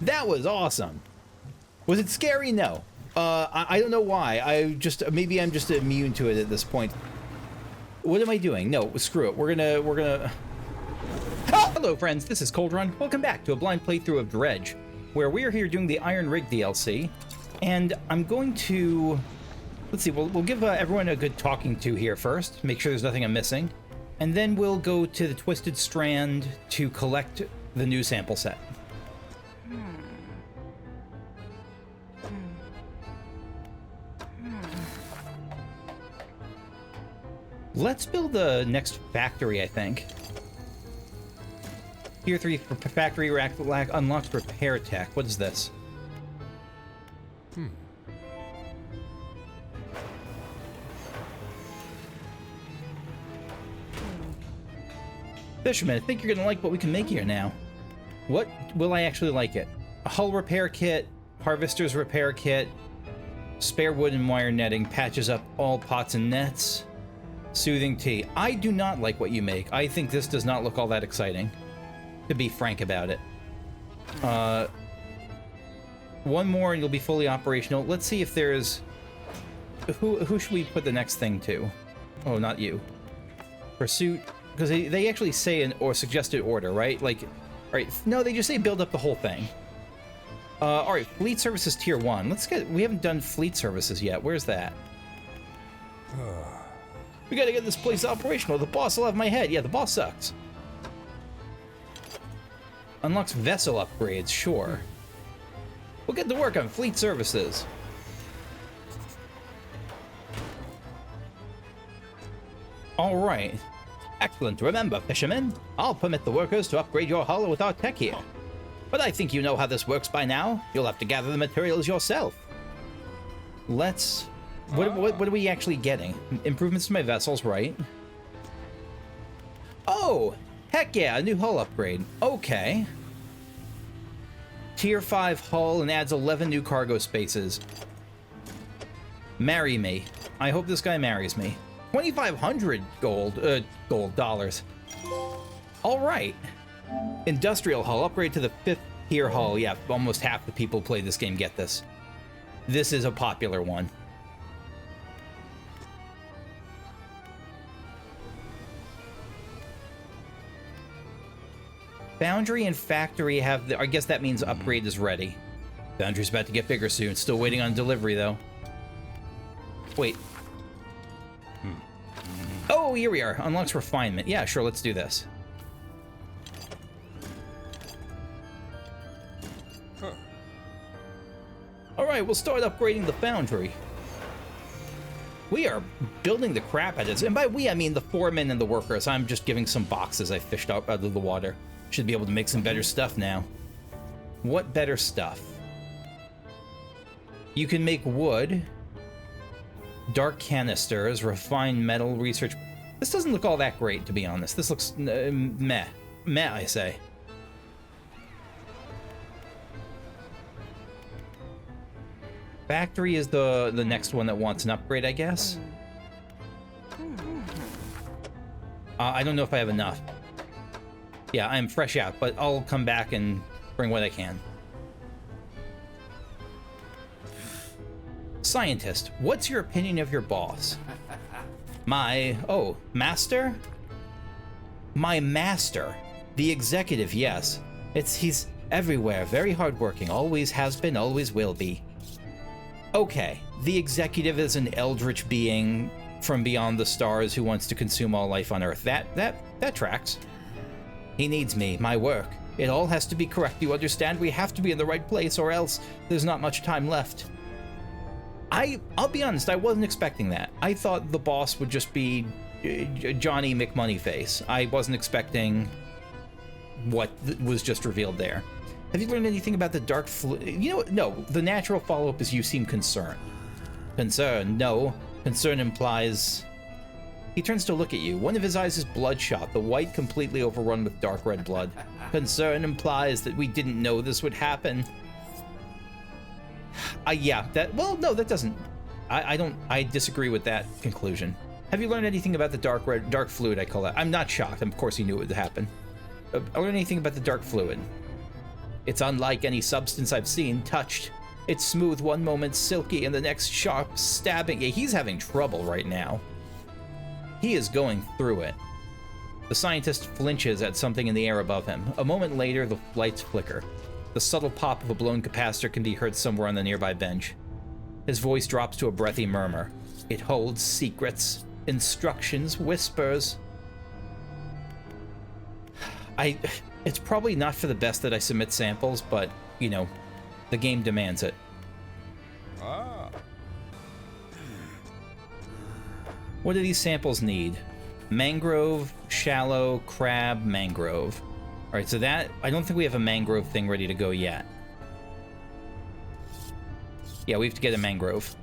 That was awesome. Was it scary? No. I don't know why. Maybe I'm just immune to it at this point. What am I doing? No, screw it. We're gonna... Oh! Hello, friends. This is Cold Run. Welcome back to a blind playthrough of Dredge, where we are here doing the Iron Rig DLC. And I'm going to... Let's see. We'll give everyone a good talking to here first. Make sure there's nothing I'm missing. And then we'll go to the Twisted Strand to collect the new sample set. Let's build the next factory, I think. Tier 3 for factory rack unlocks repair tech. What is this? Fisherman, I think you're gonna like what we can make here now. What will I actually like it? A hull repair kit, harvester's repair kit, spare wood and wire netting, patches up all pots and nets. Soothing tea. I do not like what you make. I think this does not look all that exciting, to be frank about it. One more and you'll be fully operational. Let's see if there's... Who should we put the next thing to? Oh, not you. Pursuit. Because they actually say an or suggested order, right? Like, alright, no, they just say build up the whole thing. Alright, fleet services tier 1. We haven't done fleet services yet. Where's that? We gotta get this place operational. The boss will have my head. Yeah, the boss sucks. Unlocks vessel upgrades, sure. We'll get to work on fleet services. Alright. Excellent. Remember, fishermen, I'll permit the workers to upgrade your hull with our tech here. But I think you know how this works by now. You'll have to gather the materials yourself. Let's... What are we actually getting? Improvements to my vessels, right? Oh! Heck yeah, a new hull upgrade. Okay. Tier 5 hull and adds 11 new cargo spaces. Marry me. I hope this guy marries me. 2,500 dollars. Alright. Industrial hull. Upgrade to the 5th tier hull. Yeah, almost half the people who play this game get this. This is a popular one. Foundry and factory have the... I guess that means upgrade is ready. Foundry's about to get bigger soon. Still waiting on delivery, though. Wait. Oh, here we are. Unlocks refinement. Yeah, sure, let's do this. Alright, we'll start upgrading the foundry. We are building the crap out of this. And by we, I mean the foremen and the workers. I'm just giving some boxes I fished out of the water. Should be able to make some better stuff now. What better stuff? You can make wood, dark canisters, refined metal, research. This doesn't look all that great, to be honest. This looks meh. Meh, I say. Factory is the next one that wants an upgrade, I guess. I don't know if I have enough. Yeah, I'm fresh out, but I'll come back and bring what I can. Scientist, what's your opinion of your boss? Master? My master. The executive, yes. He's everywhere, very hardworking, always has been, always will be. Okay, the executive is an eldritch being from beyond the stars who wants to consume all life on Earth. That tracks. He needs me, my work. It all has to be correct, you understand? We have to be in the right place, or else there's not much time left. I'll be honest, I wasn't expecting that. I thought the boss would just be Johnny McMoneyface. I wasn't expecting what was just revealed there. Have you learned anything about the dark You know what? No, the natural follow-up is you seem concerned. Concern? No. Concern implies... He turns to look at you. One of his eyes is bloodshot, the white completely overrun with dark red blood. Concern implies that we didn't know this would happen. Yeah, well, no, that doesn't... I disagree with that conclusion. Have you learned anything about the dark fluid, I call that? I'm not shocked. Of course he knew it would happen. I learned anything about the dark fluid. It's unlike any substance I've seen, touched. It's smooth one moment, silky, and the next sharp, stabbing. Yeah, he's having trouble right now. He is going through it. The scientist flinches at something in the air above him. A moment later, the lights flicker. The subtle pop of a blown capacitor can be heard somewhere on the nearby bench. His voice drops to a breathy murmur. It holds secrets, instructions, whispers. It's probably not for the best that I submit samples, but, you know, the game demands it. What do these samples need? Mangrove, shallow, crab, mangrove. Alright, so that... I don't think we have a mangrove thing ready to go yet. Yeah, we have to get a mangrove.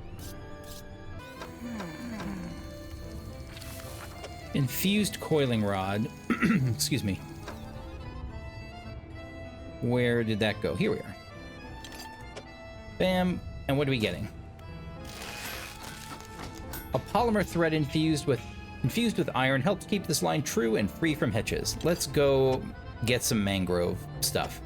Infused coiling rod. Excuse me. Where did that go? Here we are. Bam. And what are we getting? A polymer thread infused with iron helps keep this line true and free from hitches. Let's go get some mangrove stuff.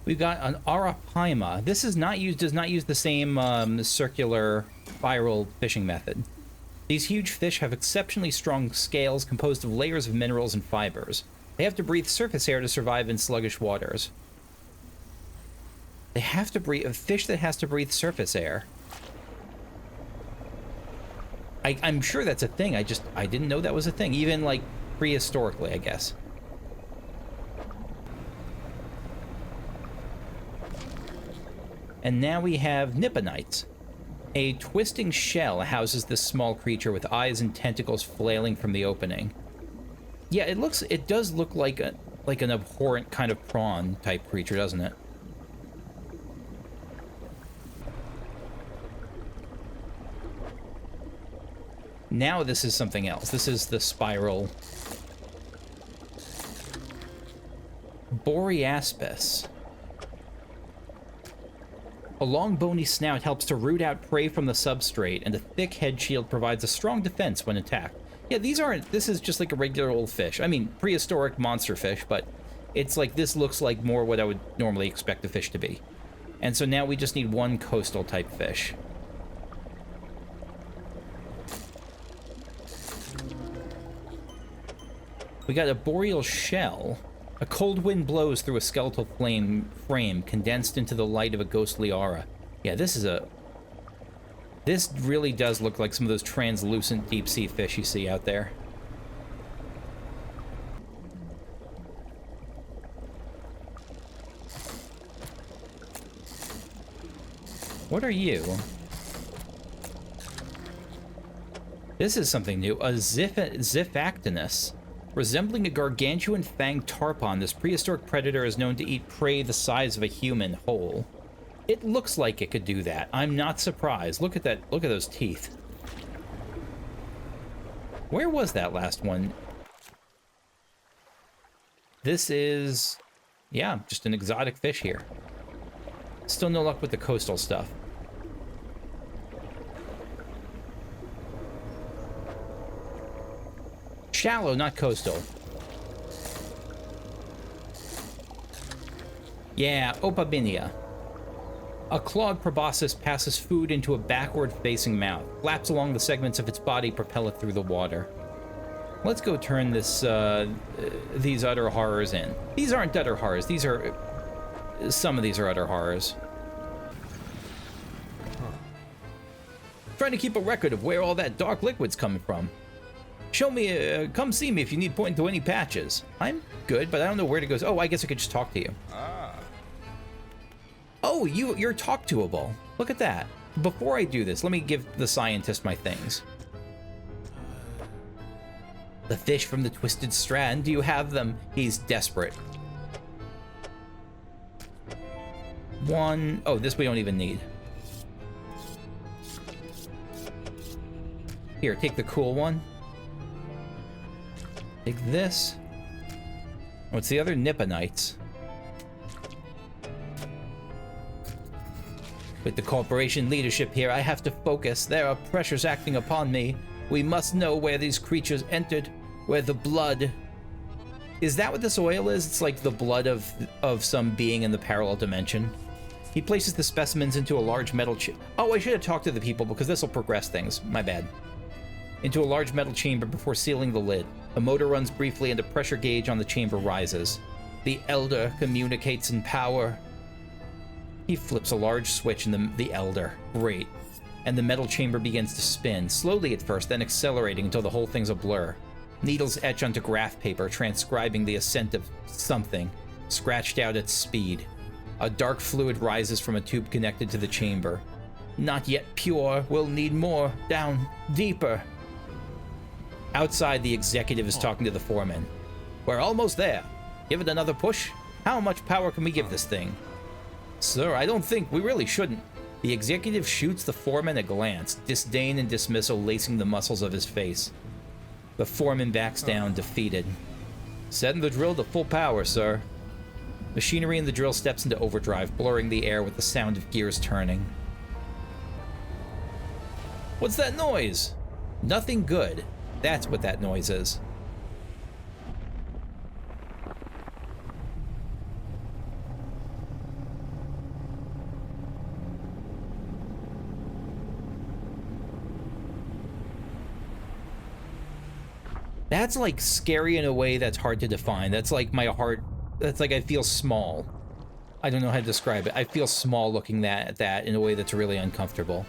We've got an arapaima. This is not used, does not use the same circular spiral fishing method. These huge fish have exceptionally strong scales composed of layers of minerals and fibers. They have to breathe surface air to survive in sluggish waters. They have to breathe... A fish that has to breathe surface air. I'm sure that's a thing. I didn't know that was a thing. Even, like, prehistorically, I guess. And now we have Nipponites. A twisting shell houses this small creature with eyes and tentacles flailing from the opening. Yeah, it does look like an abhorrent kind of prawn type creature, doesn't it? Now this is something else. This is the spiral Boreaspis. A long bony snout helps to root out prey from the substrate, and a thick head shield provides a strong defense when attacked. Yeah, this is just like a regular old fish. I mean, prehistoric monster fish, but it's like, this looks like more what I would normally expect a fish to be. And so now we just need one coastal type fish. We got a boreal shell. A cold wind blows through a skeletal frame, condensed into the light of a ghostly aura. Yeah, this really does look like some of those translucent deep-sea fish you see out there. What are you? This is something new. A Ziphactinus. Resembling a gargantuan fanged tarpon, this prehistoric predator is known to eat prey the size of a human whole. It looks like it could do that. I'm not surprised. Look at that. Look at those teeth. Where was that last one? This is... yeah, just an exotic fish here. Still no luck with the coastal stuff. Shallow, not coastal. Yeah, Opabinia. A clawed proboscis passes food into a backward-facing mouth. Flaps along the segments of its body propel it through the water. Let's go turn this, these utter horrors in. These aren't utter horrors. These are... some of these are utter horrors. Trying to keep a record of where all that dark liquid's coming from. Show me, come see me if you need point to any patches. I'm good, but I don't know where to go. Oh, I guess I could just talk to you. Oh, you're talk-toable. Look at that. Before I do this, let me give the scientist my things. The fish from the twisted strand, do you have them? He's desperate. One... oh, this we don't even need. Here, take the cool one. Take this. What's the other? Nipponites. With the corporation leadership here, I have to focus. There are pressures acting upon me. We must know where these creatures entered, where the blood... Is that what this oil is? It's like the blood of some being in the parallel dimension. He places the specimens into a large metal Oh, I should have talked to the people because this will progress things. My bad. Into a large metal chamber before sealing the lid. A motor runs briefly and the pressure gauge on the chamber rises. The Elder communicates in power. He flips a large switch in the Elder. Great. And the metal chamber begins to spin, slowly at first, then accelerating until the whole thing's a blur. Needles etch onto graph paper, transcribing the ascent of something, scratched out at speed. A dark fluid rises from a tube connected to the chamber. Not yet pure, we'll need more, down, deeper. Outside, the executive is talking to the foreman. We're almost there. Give it another push? How much power can we give this thing? Sir, I don't think we really shouldn't. The executive shoots the foreman a glance, disdain and dismissal lacing the muscles of his face. The foreman backs down, defeated. Setting the drill to full power, sir. Machinery in the drill steps into overdrive, blurring the air with the sound of gears turning. What's that noise? Nothing good. That's what that noise is. That's like scary in a way that's hard to define. That's like my heart, that's like I feel small. I don't know how to describe it. I feel small looking at that in a way that's really uncomfortable.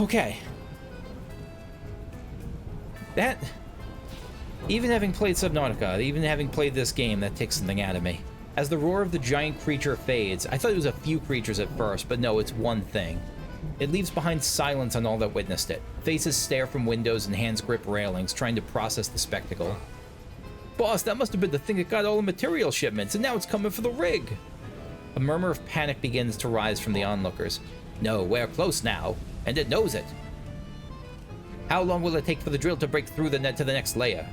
Okay. That, even having played Subnautica, even having played this game, that takes something out of me. As the roar of the giant creature fades, I thought it was a few creatures at first, but no, it's one thing. It leaves behind silence on all that witnessed it. Faces stare from windows and hands grip railings, trying to process the spectacle. Boss, that must have been the thing that got all the material shipments, and now it's coming for the rig! A murmur of panic begins to rise from the onlookers. No, we're close now, and it knows it. How long will it take for the drill to break through the net to the next layer?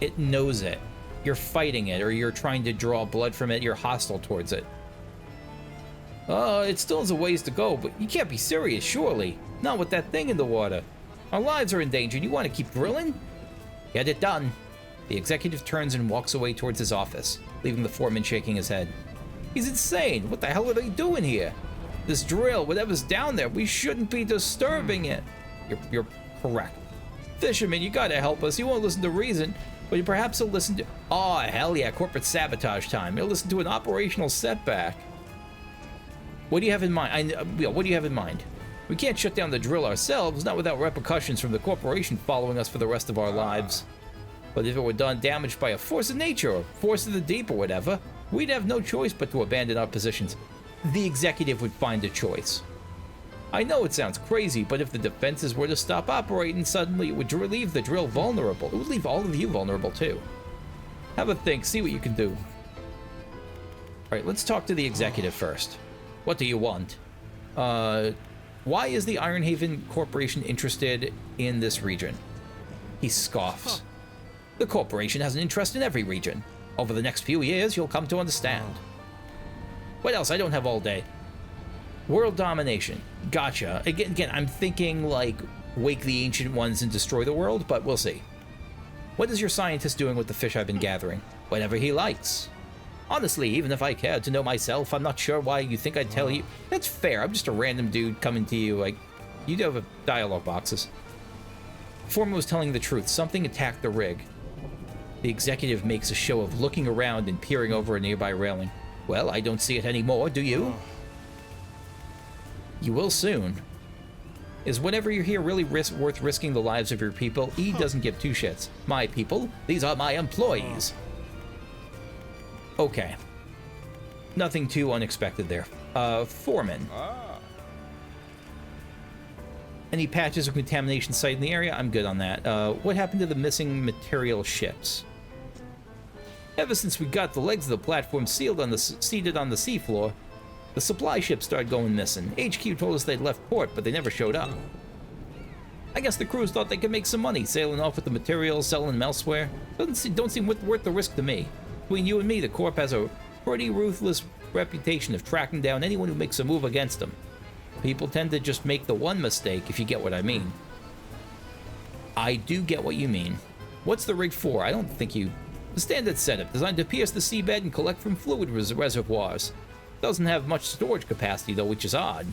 It knows it. You're fighting it, or you're trying to draw blood from it, you're hostile towards it. It still has a ways to go, but you can't be serious, surely. Not with that thing in the water. Our lives are in danger, and you want to keep drilling? Get it done. The executive turns and walks away towards his office, leaving the foreman shaking his head. He's insane. What the hell are they doing here? This drill, whatever's down there, we shouldn't be disturbing it. You're correct. Fisherman, you gotta help us. You won't listen to reason, but perhaps he'll listen to... Oh, hell yeah, corporate sabotage time. He'll listen to an operational setback. What do you have in mind? What do you have in mind? We can't shut down the drill ourselves, not without repercussions from the corporation following us for the rest of our lives. But if it were done damaged by a force of nature, or force of the deep, or whatever, we'd have no choice but to abandon our positions. The executive would find a choice. I know it sounds crazy, but if the defenses were to stop operating, suddenly it would leave the drill vulnerable. It would leave all of you vulnerable, too. Have a think, see what you can do. Alright, let's talk to the executive first. What do you want? Why is the Ironhaven Corporation interested in this region? He scoffs. The corporation has an interest in every region. Over the next few years, you'll come to understand. What else? I don't have all day. World domination. Gotcha. Again, I'm thinking like wake the ancient ones and destroy the world, but we'll see. What is your scientist doing with the fish I've been gathering? Whatever he likes. Honestly, even if I cared to know myself, I'm not sure why you think I'd tell you. That's fair. I'm just a random dude coming to you. Like, you do have dialogue boxes. Foreman was telling the truth. Something attacked the rig. The executive makes a show of looking around and peering over a nearby railing. Well, I don't see it anymore, do you? You will soon. Is whatever you're here really worth risking the lives of your people? He doesn't give two shits. My people? These are my employees. Okay. Nothing too unexpected there. Foreman. Any patches of contamination site in the area? I'm good on that. What happened to the missing material ships? Ever since we got the legs of the platform seated on the seafloor, the supply ships started going missing. HQ told us they'd left port, but they never showed up. I guess the crews thought they could make some money sailing off with the materials, selling them elsewhere. Don't seem worth the risk to me. Between you and me, the Corp has a pretty ruthless reputation of tracking down anyone who makes a move against them. People tend to just make the one mistake, if you get what I mean. I do get what you mean. What's the rig for? I don't think you... The standard setup, designed to pierce the seabed and collect from fluid reservoirs. Doesn't have much storage capacity, though, which is odd.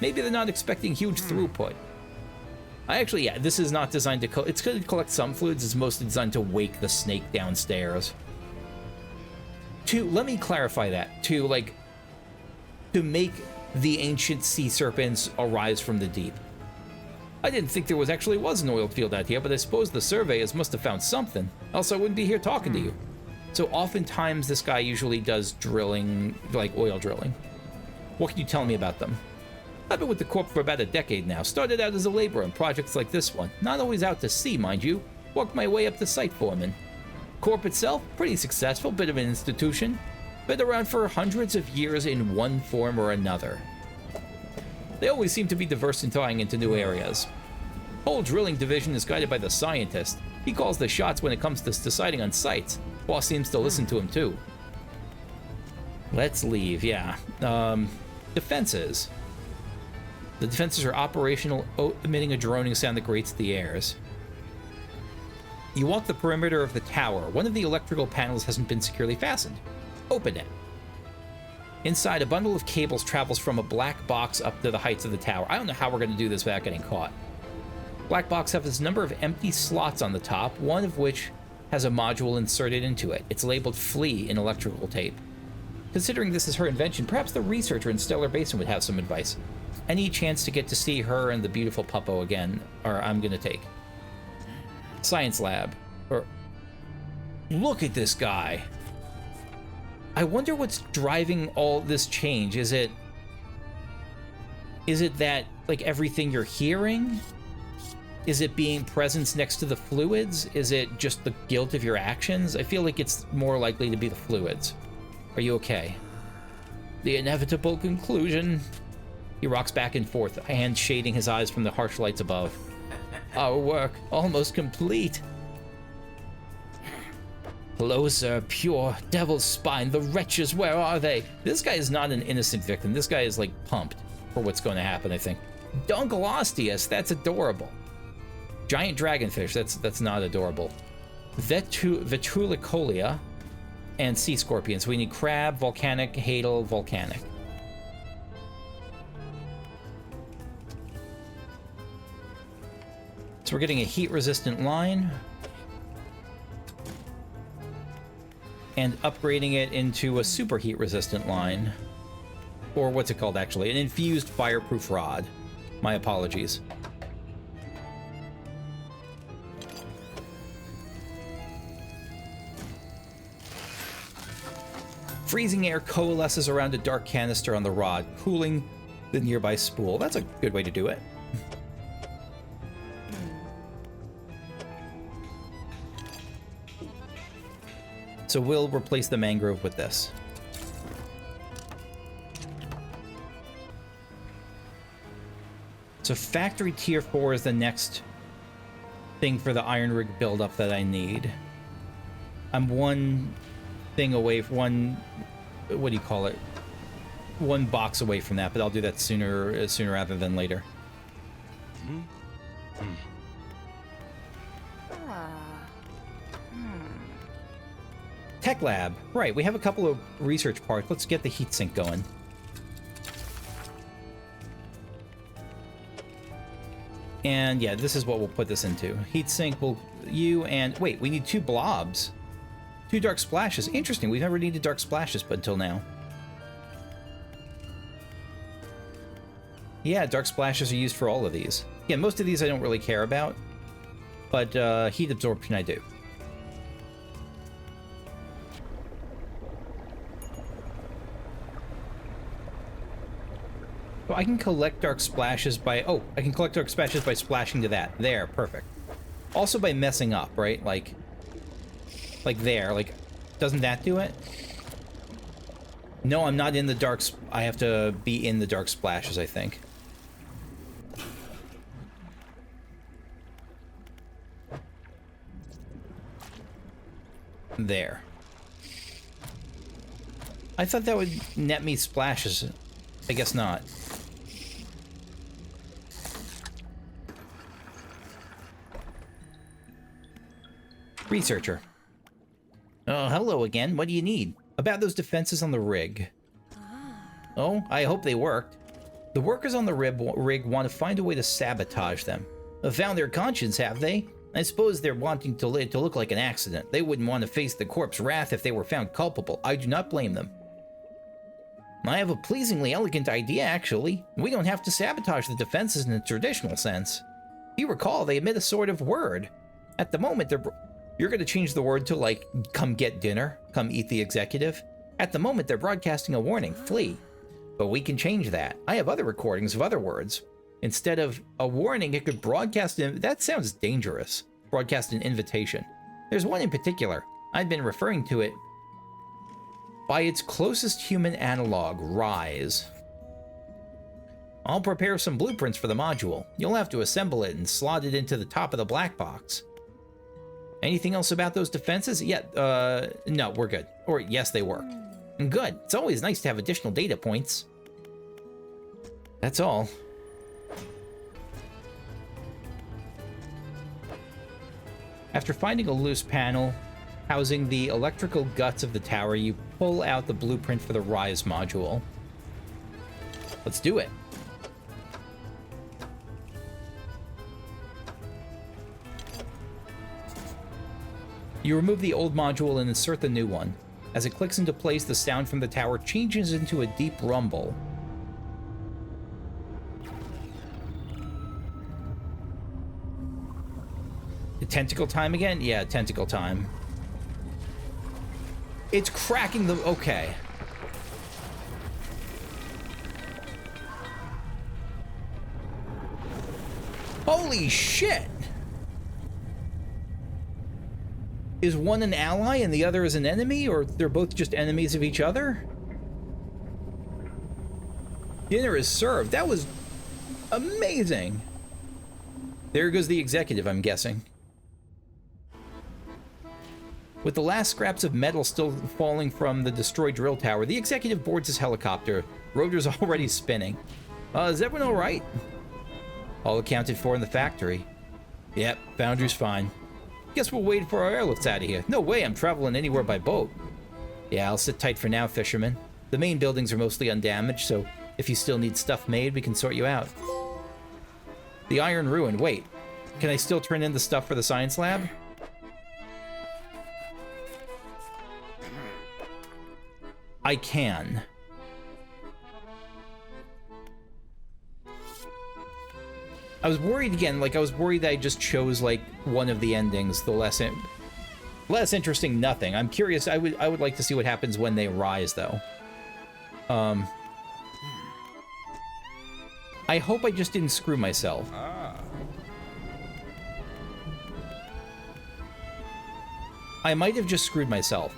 Maybe they're not expecting huge throughput. Yeah, this is not designed to... It's going to collect some fluids. It's mostly designed to wake the snake downstairs. Let me clarify that. To make the ancient sea serpents arise from the deep. I didn't think there was an oil field out here, but I suppose the surveyors must have found something, else I wouldn't be here talking to you. So oftentimes this guy usually does drilling, like oil drilling. What can you tell me about them? I've been with the Corp for about a decade now. Started out as a laborer on projects like this one. Not always out to sea, mind you. Worked my way up to site foreman. Corp itself, pretty successful, bit of an institution. Been around for hundreds of years in one form or another. They always seem to be diversifying into new areas. Whole drilling division is guided by the scientist. He calls the shots when it comes to deciding on sites. Boss seems to listen to him too. Let's leave, yeah. Defenses. The defenses are operational, emitting a droning sound that grates the airs. You walk the perimeter of the tower. One of the electrical panels hasn't been securely fastened. Open it. Inside, a bundle of cables travels from a black box up to the heights of the tower. I don't know how we're going to do this without getting caught. Black box has a number of empty slots on the top, one of which has a module inserted into it. It's labeled Flea in electrical tape. Considering this is her invention, perhaps the researcher in Stellar Basin would have some advice. Any chance to get to see her and the beautiful puppo again, or I'm going to take. Science lab. Look at this guy. I wonder what's driving all this change. Is it that, like, everything you're hearing? Is it being presence next to the fluids? Is it just the guilt of your actions? I feel like it's more likely to be the fluids. Are you okay? The inevitable conclusion. He rocks back and forth, a hand shading his eyes from the harsh lights above. Our work almost complete. Closer, pure devil's spine. The wretches, where are they? This guy is not an innocent victim. This guy is, like, pumped for what's going to happen, I think. Dunkleosteus, that's adorable. Giant dragonfish, that's not adorable. Vetulicolia and sea scorpions. We need crab, volcanic, hadal, volcanic. So we're getting a heat-resistant line. And upgrading it into a super heat-resistant line. Or what's it called, actually? An infused fireproof rod. My apologies. Freezing air coalesces around a dark canister on the rod, cooling the nearby spool. That's a good way to do it. So we'll replace the mangrove with this. So factory tier 4 is the next thing for the iron rig buildup that I need. I'm one thing away from one, what do you call it? One box away from that, but I'll do that sooner rather than later. Tech lab. Right, we have a couple of research parts. Let's get the heatsink going. And yeah, this is what we'll put this into. Heatsink will... Wait, we need 2 blobs. 2 dark splashes. Interesting, we've never needed dark splashes but until now. Yeah, dark splashes are used for all of these. Yeah, most of these I don't really care about. But heat absorption I do. So I can collect dark splashes by... Oh, I can collect dark splashes by splashing to that. There, perfect. Also by messing up, right? Like there. Like, doesn't that do it? No, I'm not in the dark... I have to be in the dark splashes, I think. There. I thought that would net me splashes. I guess not. Researcher. Oh, hello again. What do you need? About those defenses on the rig. Oh, I hope they worked. The workers on the rig want to find a way to sabotage them. Found their conscience, have they? I suppose they're wanting to look like an accident. They wouldn't want to face the corp's wrath if they were found culpable. I do not blame them. I have a pleasingly elegant idea, actually. We don't have to sabotage the defenses in a traditional sense. If you recall, they emit a sort of word. At the moment, you're going to change the word to, like, come get dinner, come eat the executive. At the moment, they're broadcasting a warning, flee. But we can change that. I have other recordings of other words. Instead of a warning, it could broadcast... That sounds dangerous. Broadcast an invitation. There's one in particular. I've been referring to it by its closest human analog, Rise. I'll prepare some blueprints for the module. You'll have to assemble it and slot it into the top of the black box. Anything else about those defenses? Yeah, no, we're good. Or yes, they work. Good. It's always nice to have additional data points. That's all. After finding a loose panel housing the electrical guts of the tower, you pull out the blueprint for the Rise module. Let's do it. You remove the old module and insert the new one. As it clicks into place, the sound from the tower changes into a deep rumble. Tentacle time again? Yeah, tentacle time. It's cracking the... Okay. Holy shit! Is one an ally and the other is an enemy? Or they're both just enemies of each other? Dinner is served. That was amazing. There goes the executive, I'm guessing. With the last scraps of metal still falling from the destroyed drill tower, the executive boards his helicopter. Rotor's already spinning. Is everyone all right? All accounted for in the factory. Yep, foundry's fine. Guess we'll wait for our airlifts out of here. No way I'm traveling anywhere by boat. Yeah, I'll sit tight for now, fisherman. The main buildings are mostly undamaged, so if you still need stuff made, we can sort you out. The Iron Ruin. Wait, can I still turn in the stuff for the science lab? I can. I was worried again, like I was worried that I just chose like one of the endings, the less interesting nothing. I'm curious. I would like to see what happens when they rise, though. I hope I just didn't screw myself. I might have just screwed myself.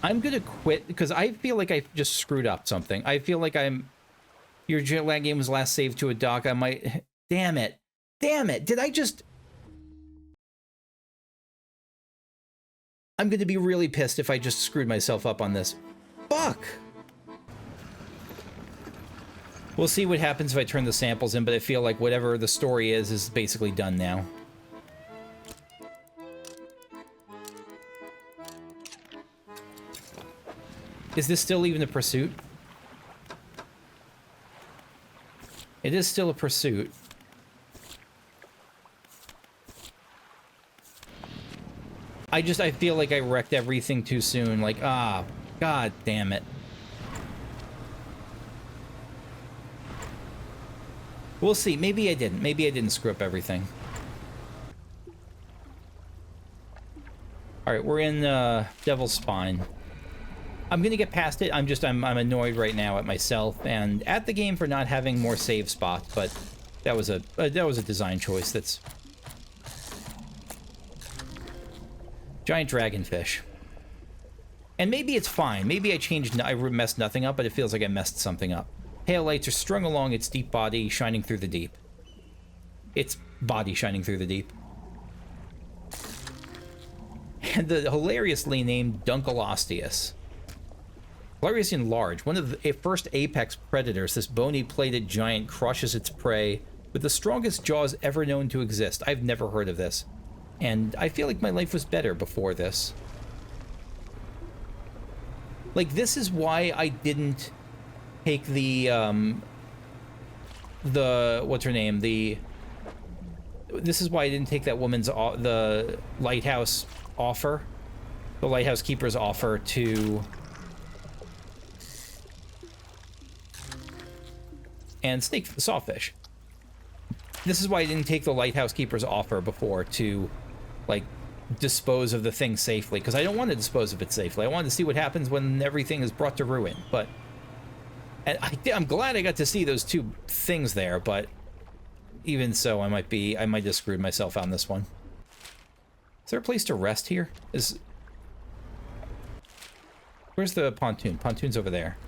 I'm gonna quit because I feel like I just screwed up something. I feel like your jet lag game was last saved to a dock. I might... Damn it. Damn it. Did I just... I'm gonna be really pissed if I just screwed myself up on this. Fuck! We'll see what happens if I turn the samples in, but I feel like whatever the story is basically done now. Is this still even a pursuit? It is still a pursuit. I feel like I wrecked everything too soon. Like, god damn it. We'll see. Maybe I didn't. Maybe I didn't screw up everything. Alright, we're in Devil's Spine. I'm gonna get past it. I'm annoyed right now at myself and at the game for not having more save spots, but that was a design choice. That's giant dragonfish. And maybe it's fine. Maybe I messed nothing up, but it feels like I messed something up. Pale lights are strung along its deep body, shining through the deep. Its body shining through the deep. And the hilariously named Dunkleosteus. Hilarious and large. One of the first apex predators, this bony-plated giant crushes its prey with the strongest jaws ever known to exist. I've never heard of this. And I feel like my life was better before this. Like, this is why I didn't take the what's her name? This is why I didn't take that woman's, the lighthouse offer. The lighthouse keeper's offer to... And sawfish. This is why I didn't take the lighthouse keeper's offer before to, like, dispose of the thing safely, because I don't want to dispose of it safely. I wanted to see what happens when everything is brought to ruin. But and I'm glad I got to see those two things there, but even so, I might have screwed myself on this one. Is there a place to rest here? Where's the pontoon? Pontoon's over there.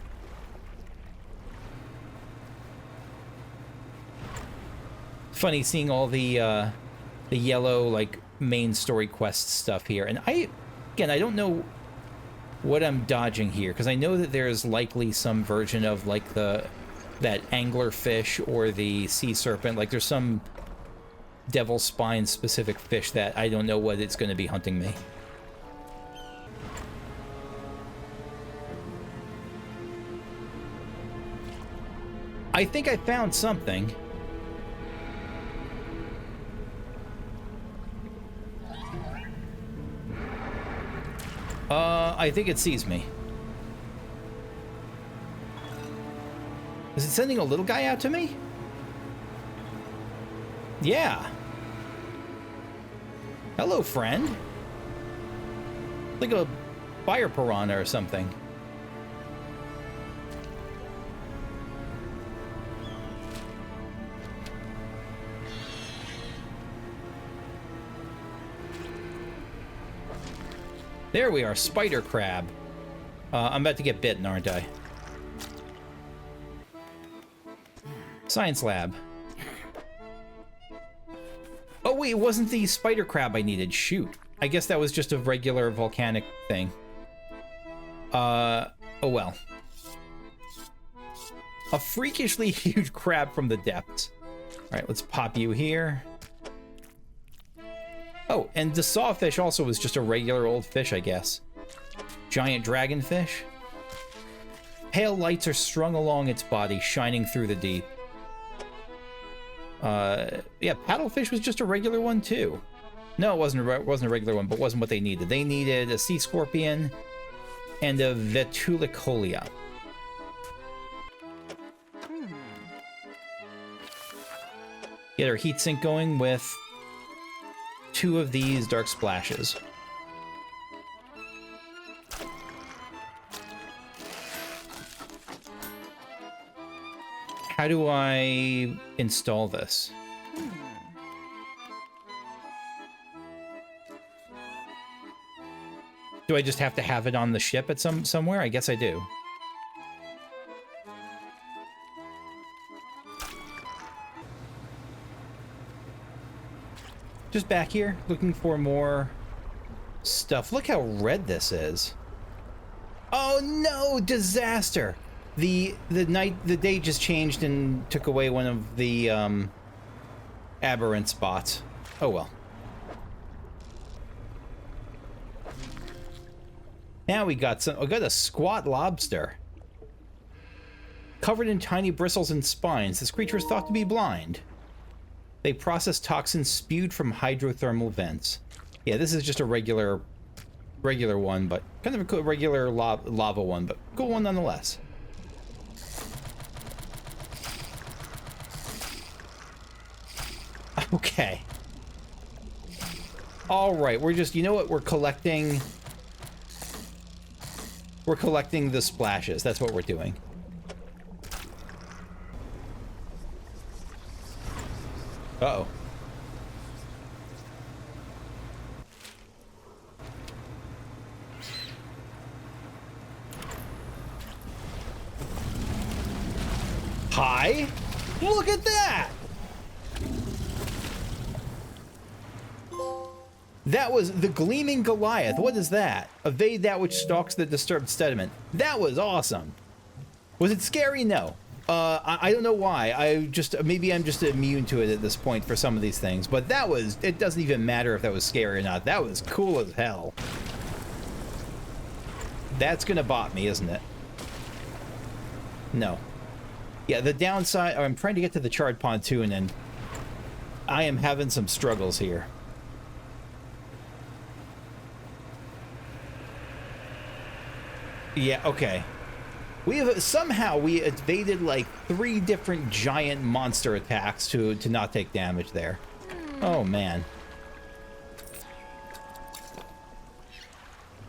Funny seeing all the yellow, like, main story quest stuff here. And I don't know what I'm dodging here, because I know that there's likely some version of, like, that anglerfish or the sea serpent. Like, there's some devil spine specific fish that I don't know what it's going to be hunting me. I think I found something. I think it sees me. Is it sending a little guy out to me? Yeah. Hello, friend. Like a fire piranha or something. There we are, spider crab. I'm about to get bitten, aren't I? Science lab. Oh wait, it wasn't the spider crab I needed. Shoot. I guess that was just a regular volcanic thing. Oh well. A freakishly huge crab from the depths. Alright, let's pop you here. Oh, and the sawfish also was just a regular old fish, I guess. Giant dragonfish. Pale lights are strung along its body, shining through the deep. Yeah, paddlefish was just a regular one, too. No, it wasn't a regular one, but wasn't what they needed. They needed a sea scorpion and a vetulicolia. Get our heatsink going with 2 of these dark splashes. How do I install this? Do I just have to have it on the ship at somewhere? I guess I do. Just back here, looking for more stuff. Look how red this is. Oh no, disaster! The day just changed and took away one of the aberrant spots. Oh well. Now we got a squat lobster. Covered in tiny bristles and spines, this creature is thought to be blind. They process toxins spewed from hydrothermal vents. Yeah, this is just a regular one, but kind of a cool, regular lava one, but cool one nonetheless. Okay. All right, we're just, you know what? We're collecting the splashes. That's what we're doing. Uh-oh. Hi? Look at that! That was the Gleaming Goliath. What is that? Evade that which stalks the disturbed sediment. That was awesome. Was it scary? No. I don't know why. Maybe I'm just immune to it at this point for some of these things. But it doesn't even matter if that was scary or not. That was cool as hell. That's gonna bot me, isn't it? No. Yeah, the downside, I'm trying to get to the charred pontoon, and I am having some struggles here. Yeah, okay. Somehow we evaded like 3 different giant monster attacks to not take damage there. Oh man.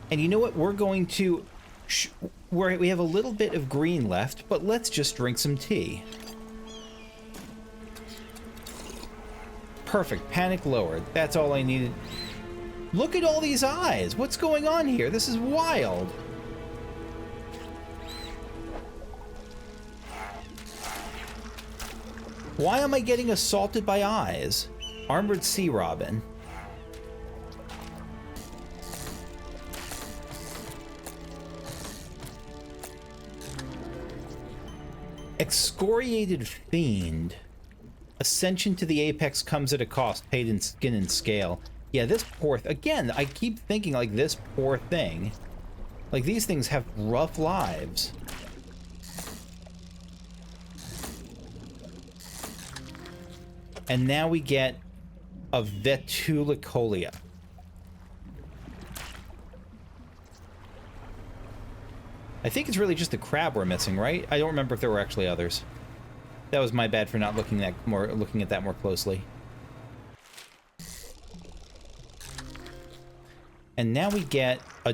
And you know what? We're going to we have a little bit of green left, but let's just drink some tea. Perfect. Panic lowered. That's all I needed. Look at all these eyes. What's going on here? This is wild. Why am I getting assaulted by eyes? Armored sea robin. Excoriated fiend. Ascension to the apex comes at a cost, paid in skin and scale. Yeah, this poor... Again, I keep thinking, like, this poor thing. Like, these things have rough lives. And now we get a Vetulicolia. I think it's really just the crab we're missing, right? I don't remember if there were actually others. That was my bad for not looking at that more closely. And now we get a...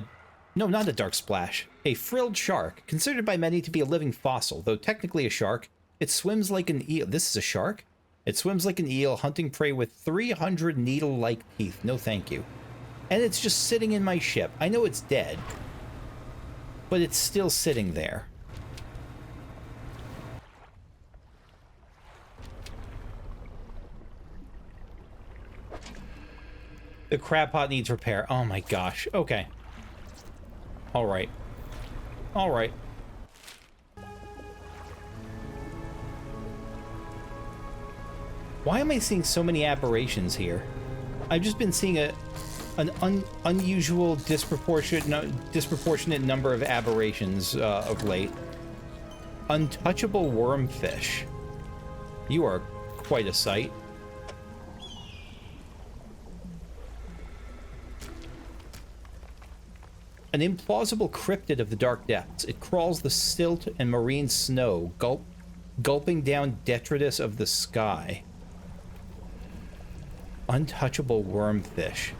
No, not a dark splash. A frilled shark, considered by many to be a living fossil. Though technically a shark, it swims like an eel. This is a shark? It swims like an eel, hunting prey with 300 needle-like teeth. No thank you. And it's just sitting in my ship. I know it's dead, but it's still sitting there. The crab pot needs repair. Oh my gosh. Okay. All right. All right. Why am I seeing so many aberrations here? I've just been seeing an unusual, disproportionate number of aberrations of late. Untouchable wormfish. You are quite a sight. An implausible cryptid of the dark depths. It crawls the silt and marine snow, gulping down detritus of the sky. Untouchable wormfish.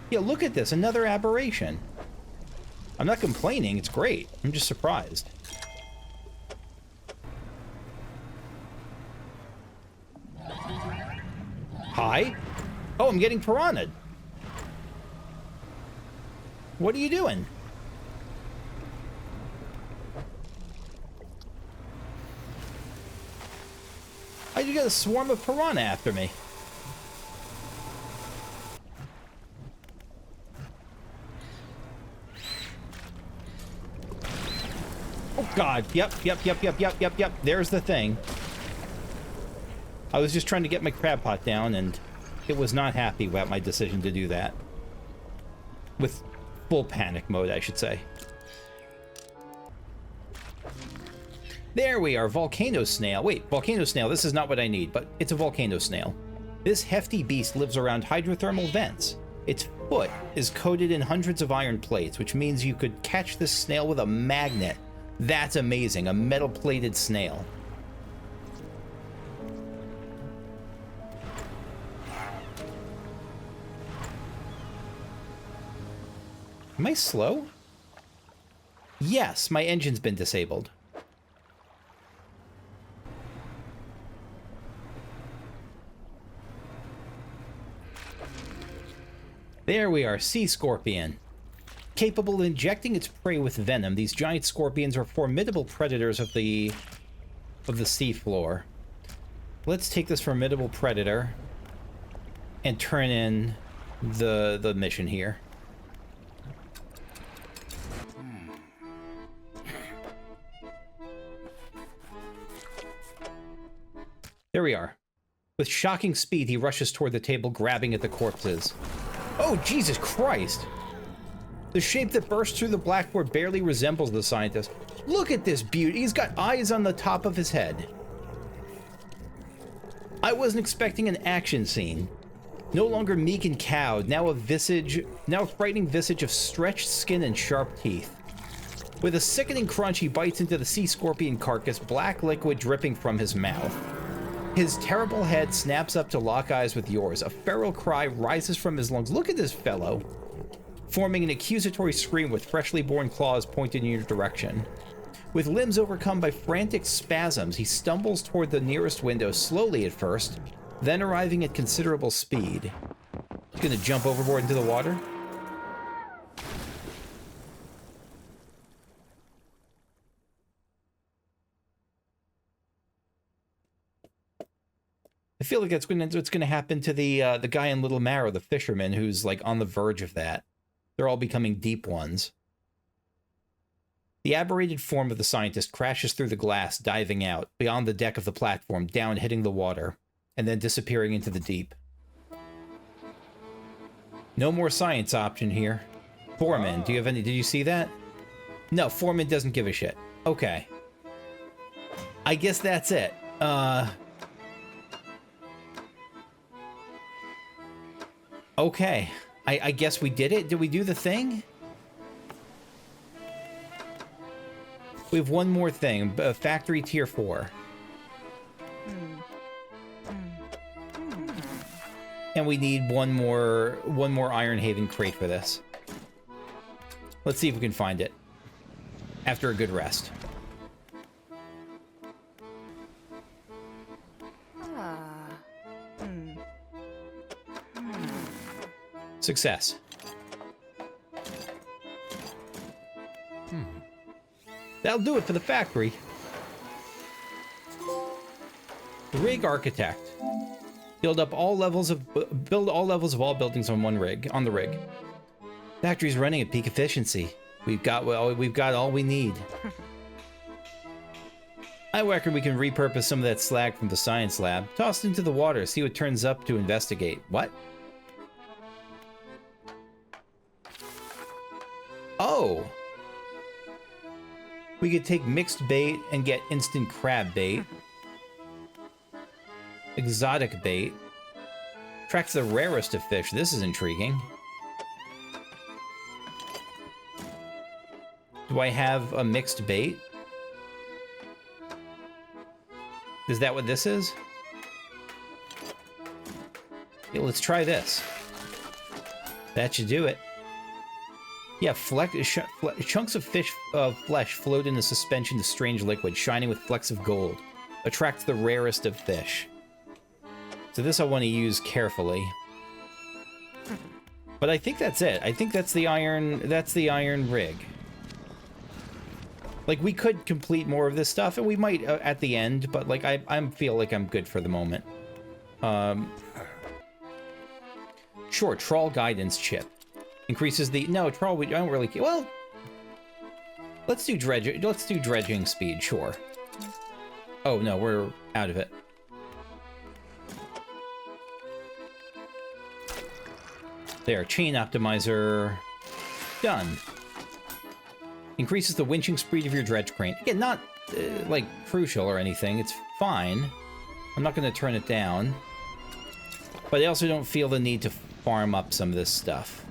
Yeah, look at this. Another aberration. I'm not complaining. It's great. I'm just surprised. Hi? Oh, I'm getting piranha'd. What are you doing? I just got a swarm of piranha after me. Oh god, yep. There's the thing. I was just trying to get my crab pot down, and it was not happy about my decision to do that. With full panic mode, I should say. There we are, volcano snail. Wait, volcano snail, this is not what I need, but it's a volcano snail. This hefty beast lives around hydrothermal vents. Its foot is coated in hundreds of iron plates, which means you could catch this snail with a magnet. That's amazing, a metal-plated snail. Am I slow? Yes, my engine's been disabled. There we are, sea scorpion. Capable of injecting its prey with venom, these giant scorpions are formidable predators of the seafloor. Let's take this formidable predator and turn in the mission here. There we are. With shocking speed, he rushes toward the table, grabbing at the corpses. Oh, Jesus Christ! The shape that bursts through the blackboard barely resembles the scientist. Look at this beauty. He's got eyes on the top of his head. I wasn't expecting an action scene. No longer meek and cowed, now a frightening visage of stretched skin and sharp teeth. With a sickening crunch, he bites into the sea scorpion carcass, black liquid dripping from his mouth. His terrible head snaps up to lock eyes with yours. A feral cry rises from his lungs. Look at this fellow, forming an accusatory scream with freshly born claws pointed in your direction. With limbs overcome by frantic spasms, he stumbles toward the nearest window, slowly at first, then arriving at considerable speed. He's gonna jump overboard into the water. I feel like that's what's gonna happen to the guy in Little Marrow, the fisherman, who's like on the verge of that. They're all becoming deep ones. The aberrated form of the scientist crashes through the glass, diving out, beyond the deck of the platform, down, hitting the water, and then disappearing into the deep. No more science option here. Foreman, do you have any... Did you see that? No, Foreman doesn't give a shit. Okay. I guess that's it. Okay. I guess we did it. Did we do the thing? We have one more thing. Factory tier 4. And we need one more Ironhaven crate for this. Let's see if we can find it. After a good rest. Success. That'll do it for the factory. Rig architect. Build all levels of all buildings on one rig, on the rig. Factory's running at peak efficiency. We've got all we need. I reckon we can repurpose some of that slag from the science lab. Toss it into the water, see what turns up to investigate. What? Oh. We could take mixed bait and get instant crab bait. Exotic bait. Tracks the rarest of fish. This is intriguing. Do I have a mixed bait? Is that what this is? Yeah, let's try this. That should do it. Yeah, chunks of fish flesh float in a suspension of strange liquid, shining with flecks of gold. Attracts the rarest of fish. So this I want to use carefully. But I think that's it. I think that's the iron rig. Like, we could complete more of this stuff, and we might at the end, but like I feel like I'm good for the moment. Sure, trawl guidance chip. Increases the... No, trawl, I don't really... Well, let's do dredging. Let's do dredging speed, sure. Oh, no, we're out of it. There, chain optimizer. Done. Increases the winching speed of your dredge crane. Again, not, like, crucial or anything. It's fine. I'm not going to turn it down. But I also don't feel the need to farm up some of this stuff.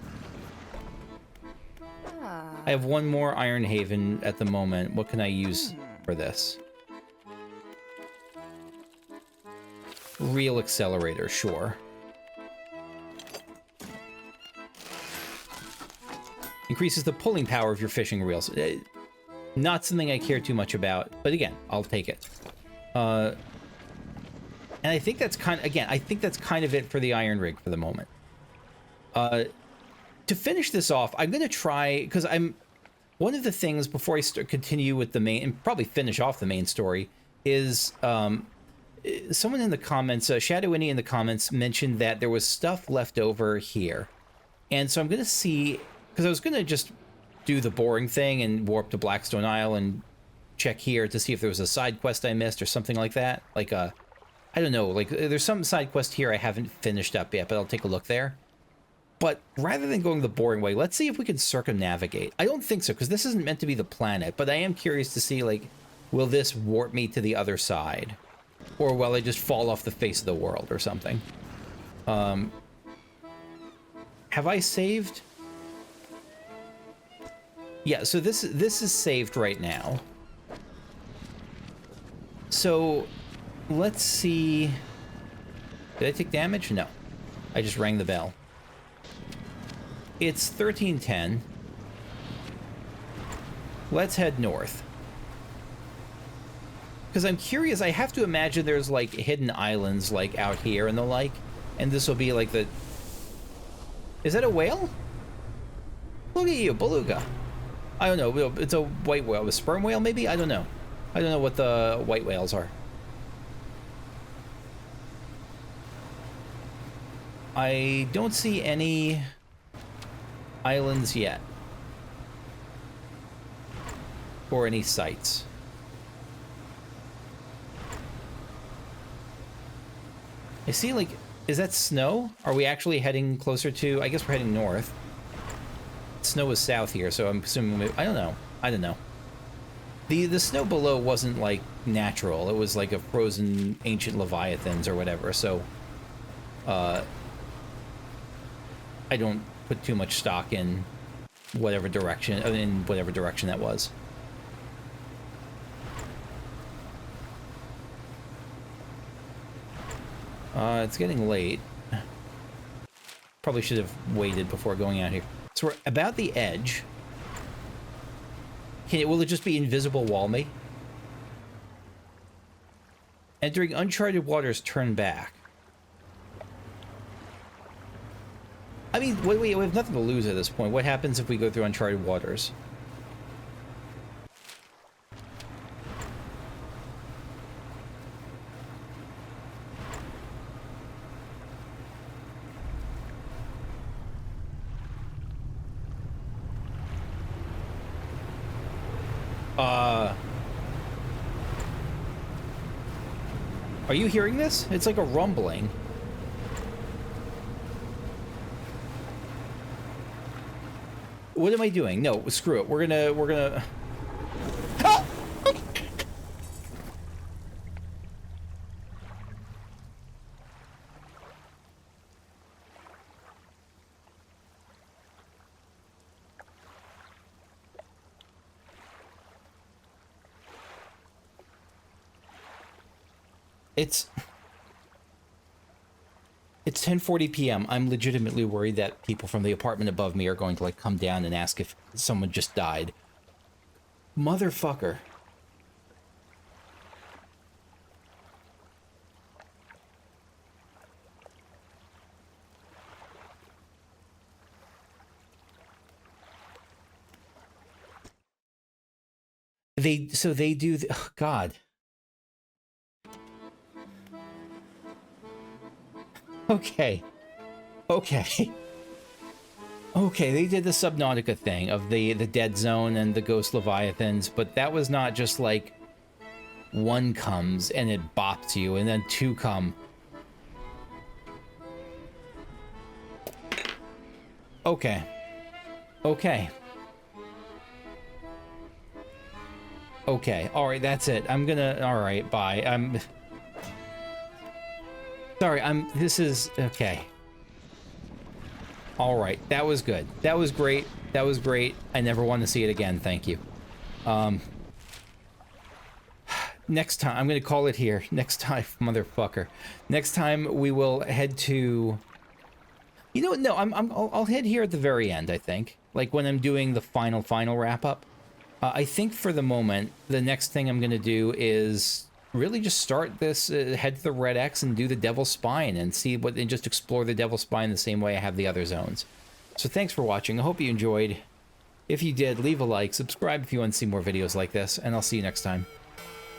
I have one more Ironhaven at the moment. What can I use for this? Reel accelerator, sure. Increases the pulling power of your fishing reels. Not something I care too much about, but again, I'll take it. And I think that's kind of, again, I think that's kind of it for the iron rig for the moment. To finish this off, I'm going to try, because one of the things before I continue with the main, and probably finish off the main story, is someone in the comments, Shadow Innie in the comments, mentioned that there was stuff left over here. And so I'm going to see, because I was going to just do the boring thing and warp to Blackstone Isle and check here to see if there was a side quest I missed or something like that. Like I I don't know, like, there's some side quest here I haven't finished up yet, but I'll take a look there. But rather than going the boring way, let's see if we can circumnavigate. I don't think so, because this isn't meant to be the planet, but I am curious to see, like, will this warp me to the other side? Or will I just fall off the face of the world or something? Have I saved? Yeah, so this is saved right now. So, let's see... Did I take damage? No. I just rang the bell. It's 13:10. Let's head north. Because I'm curious, I have to imagine there's, like, hidden islands, like, out here and the like. And this will be, like, the... Is that a whale? Look at you, beluga. I don't know, it's a white whale. A sperm whale, maybe? I don't know. I don't know what the white whales are. I don't see any islands yet. Or any sites. I see, like, is that snow? Are we actually heading closer to... I guess we're heading north. Snow is south here, so I'm assuming... I don't know. I don't know. The snow below wasn't, like, natural. It was, like, a frozen ancient leviathans or whatever, so... I don't put too much stock in whatever direction that was. It's getting late. Probably should have waited before going out here. So we're about the edge. Will it just be invisible wall me? Entering uncharted waters, turn back. I mean, wait, we have nothing to lose at this point. What happens if we go through uncharted waters? Are you hearing this? It's like a rumbling. What am I doing? No, screw it. We're gonna... Ah! It's 10:40 p.m. I'm legitimately worried that people from the apartment above me are going to, like, come down and ask if someone just died. Motherfucker. They do... Oh, God. Okay. Okay. Okay, they did the Subnautica thing of the dead zone and the ghost leviathans, but that was not just like one comes and it bops you and then two come. Okay. Okay. Okay, alright, that's it. I'm gonna... Alright, bye. Sorry, this is... Okay. Alright, that was good. That was great. That was great. I never want to see it again, thank you. Next time, I'm gonna call it here. Next time, motherfucker. Next time, we will head to... You know what, no, I'll head here at the very end, I think. Like, when I'm doing the final wrap-up. I think for the moment, the next thing I'm gonna do is... really just start this, head to the Red X and do the Devil's Spine and see what, and just explore the Devil's Spine the same way I have the other zones. So thanks for watching. I hope you enjoyed. If you did, leave a like, subscribe if you want to see more videos like this, and I'll see you next time.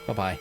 Bye-bye.